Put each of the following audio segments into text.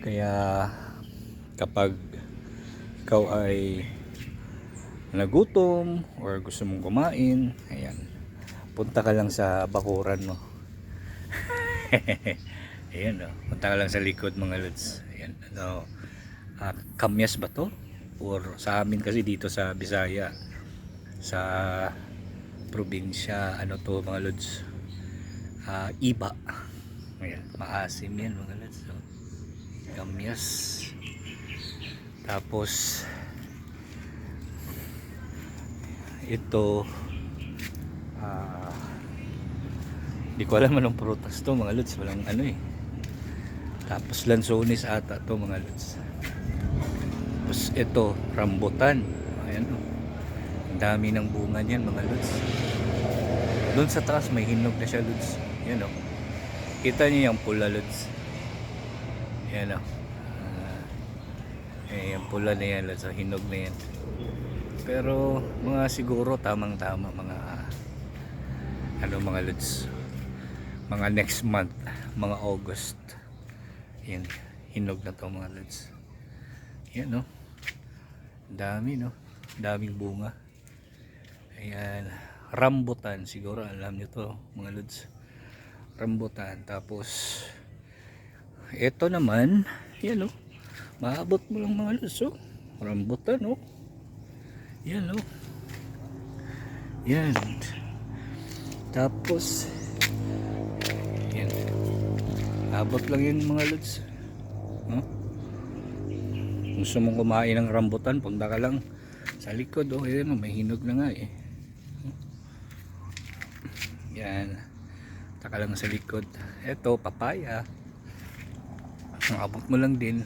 Kaya kapag ikaw ay nagutom or gusto mong kumain, ayan, punta ka lang sa bakuran mo. Ayan, oh. Punta ka lang sa likod mga lods. Ayan, ano, kamyas ba to? Or sa amin kasi dito sa Bisaya, sa probinsya, ano to mga lods, iba. Ayan, maasim yan mga lods. So, kamyas. Tapos ito, di ko alam anong prutas to mga lods, walang ano eh. Tapos lansones ata to mga lods. Tapos ito, rambutan. Ayan o, ang dami ng bunga niyan mga lods. Doon sa taas may hinog na siya lods. Ayan o, kita niyo yung pula lods. Ayan o, yung pula na yan lods, hinog na yan. Pero mga siguro tamang tama mga ano mga lods, mga next month, mga August, yan, hinog na to mga lods. Yan no, dami no, daming bunga. Ayan, rambutan, siguro alam nyo to mga lods, rambutan. Tapos ito naman, yan no, maabot mo lang mga lods. Oh, rambutan no, yan no, yan. Tapos yan, abot lang yun mga lods. Gusto mong kumain ng rambutan, punta ka lang sa likod. Oh, yan, may hinog na nga eh. Yan, taka lang sa likod. Eto, papaya, abot mo lang din.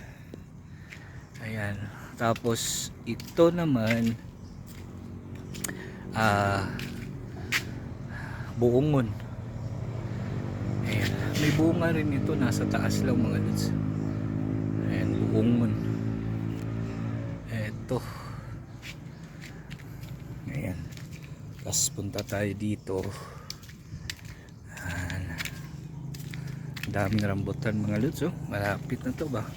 Ayan. Tapos ito naman buongon. Ayan, may bunga rin ito, nasa taas lang mga lods. Ayan, buongon. Eto, ayan. Tapos punta tayo dito. Ayan, daming rambutan mga lods. Oh, malapit na to ba.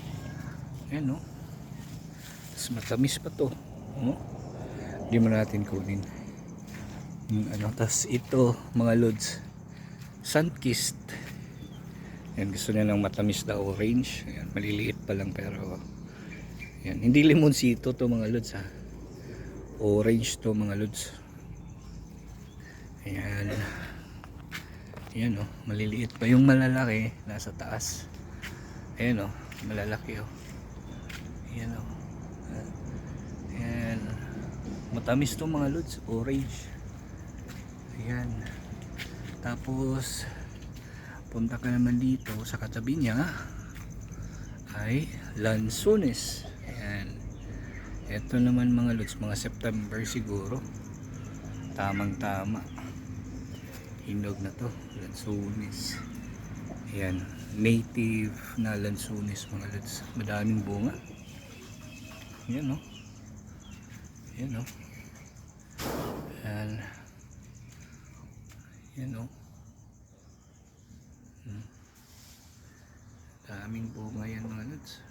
Ayan oh, tapos matamis pa to. Oh, hindi mo natin kunin ano. Tapos ito mga lods, sunkissed. Yan, gusto niya ng matamis na orange. Ayan, maliliit pa lang pero yan, hindi limonsito to mga lods ha, orange to mga lods. Ayan, ayan oh, maliliit pa. Yung malalaki nasa taas. Ayan oh, malalaki oh. Ayan oh, ayan, matamis to mga lods, orange. Ayan, tapos punta ka naman dito sa katabi niya ay lansones. Ayan, ito naman mga lods, mga September siguro, tamang tama, hinog na to, lansones. Ayan, native na lansones mga lods, madaming bunga. Ayan o, ayan o, ayan, ayan o, daming bunga yan mga lods.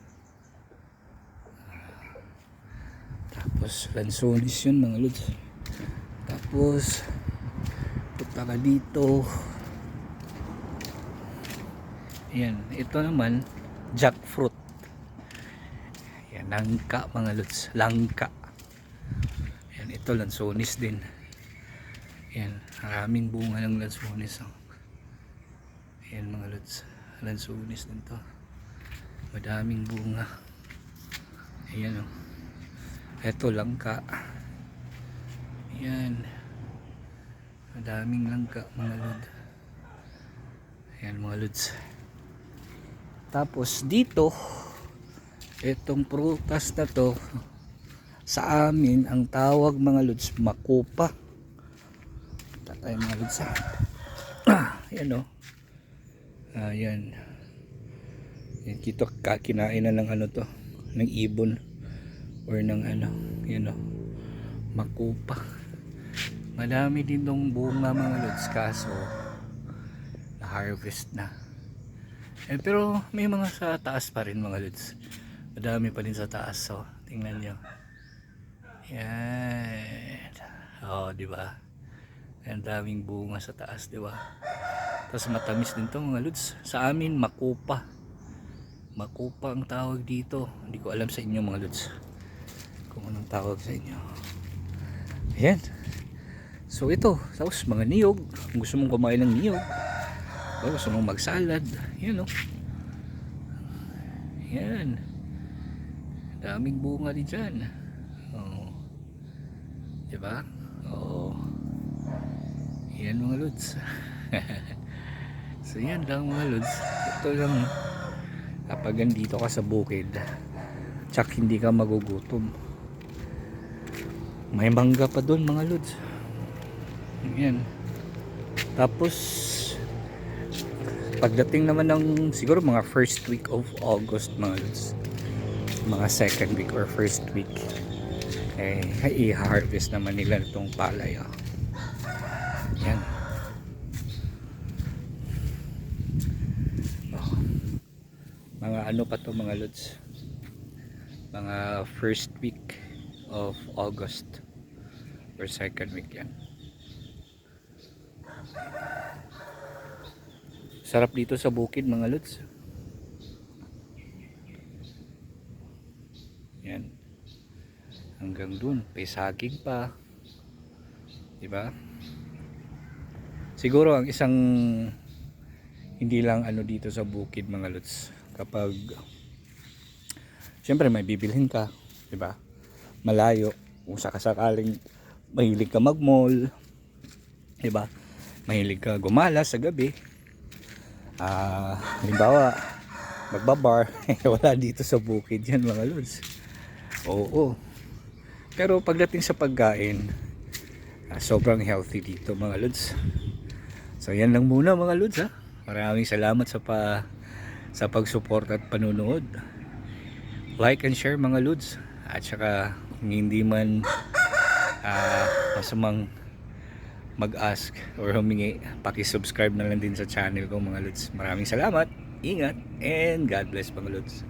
Tapos lansones yun mga lods. Tapos punta ka dito. Ayan, ito naman jackfruit. Ayan, langka mga lods, langka. Ayan, ito lansones din. Ayan, maraming bunga ng lansones. Ayan mga lods, lansones din to, madaming bunga. Ayan o, eto langka. Ayan, madaming langka mga lods. Ayan mga lods. Tapos dito, etong prutas na to, sa amin ang tawag mga lods, makupa. Tatay mga lods. Ayan o, ayan, yan, kita kinain na ng ano to, ng ibon or ng ano. Yan o, makupa. Madami din tong bunga mga lods, kaso na harvest na. Pero may mga sa taas pa rin mga lods. Madami pa rin sa taas. So, tingnan nyo. Yan. Oh, di ba? Ang daming bunga sa taas, di ba? Tapos matamis din to mga lods. Sa amin, makupa. Makupa ang tawag dito. Hindi ko alam sa inyo mga lods kung anong tawag sa inyo. Ayan. So ito, tapos mga niyog. Kung gusto mong kumain ng niyog, o gusto mong magsalad, yan o. Yan. Daming bunga din dyan. Oh. Diba? Oo. Yan mga lods. So yan lang mga lods. Ito lang. Kapag andito ka sa bukid, tsak hindi ka magugutom. May mangga pa doon mga lods. Yan. Tapos pagdating naman ng siguro mga first week of August mga lods, mga second week or first week, eh i-harvest naman nila itong palay. Yan. Mga ano pa to mga lods, mga first week of August or second week yan. Sarap dito sa bukid mga lods. Yan. Hanggang dun, may saging pa. Diba? Siguro ang isang hindi lang ano dito sa bukid mga lods, kapag syempre may bibilhin ka, diba? Malayo, kung sakasakaling mahilig ka mag-mall, diba? Mahilig ka gumala sa gabi, halimbawa magbabar, wala dito sa bukid yan mga lods. Oo. Pero pagdating sa pagkain, sobrang healthy dito mga lods. So yan lang muna mga lods ha. Maraming salamat sa pagsupport at panunood. Like and share mga lods. At saka kung hindi man masamang mag-ask or humingi, paki-subscribe na lang din sa channel ko mga lods. Maraming salamat, ingat, and God bless mga lods.